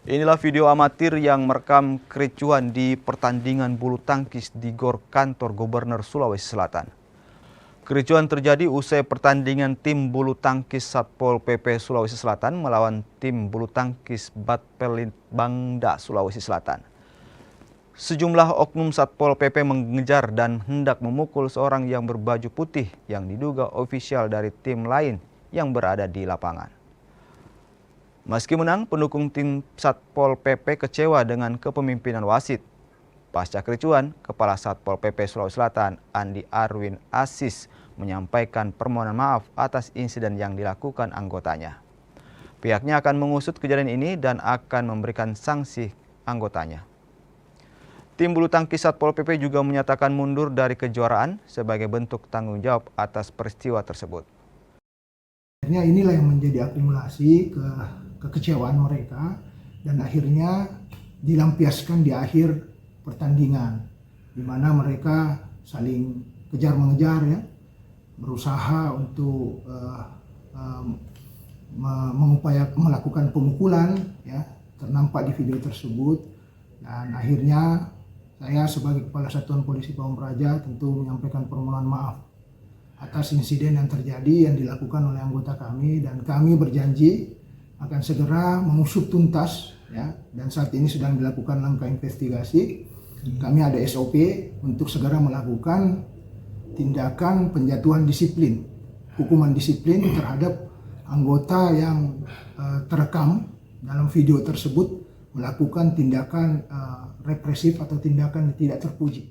Inilah video amatir yang merekam kericuhan di pertandingan bulu tangkis di GOR Kantor Gubernur Sulawesi Selatan. Kericuhan terjadi usai pertandingan tim bulu tangkis Satpol PP Sulawesi Selatan melawan tim bulu tangkis Batpelit Bangda Sulawesi Selatan. Sejumlah oknum Satpol PP mengejar dan hendak memukul seorang yang berbaju putih yang diduga ofisial dari tim lain yang berada di lapangan. Meski menang, pendukung tim Satpol PP kecewa dengan kepemimpinan wasit. Pasca kericuhan, Kepala Satpol PP Sulawesi Selatan, Andi Arwin Asis, menyampaikan permohonan maaf atas insiden yang dilakukan anggotanya. Pihaknya akan mengusut kejadian ini dan akan memberikan sanksi anggotanya. Tim bulu tangkis Satpol PP juga menyatakan mundur dari kejuaraan sebagai bentuk tanggung jawab atas peristiwa tersebut. Inilah yang menjadi akumulasi kekecewaan mereka dan akhirnya dilampiaskan di akhir pertandingan, di mana mereka saling kejar mengejar, ya, berusaha untuk melakukan pemukulan, ya, ternampak di video tersebut. Dan akhirnya saya sebagai Kepala Satuan Polisi Pamung Praja tentu menyampaikan permohonan maaf atas insiden yang terjadi yang dilakukan oleh anggota kami, dan kami berjanji akan segera mengusut tuntas, ya, dan saat ini sedang dilakukan langkah investigasi. Kami ada SOP untuk segera melakukan tindakan penjatuhan disiplin, hukuman disiplin terhadap anggota yang terekam dalam video tersebut melakukan tindakan represif atau tindakan tidak terpuji.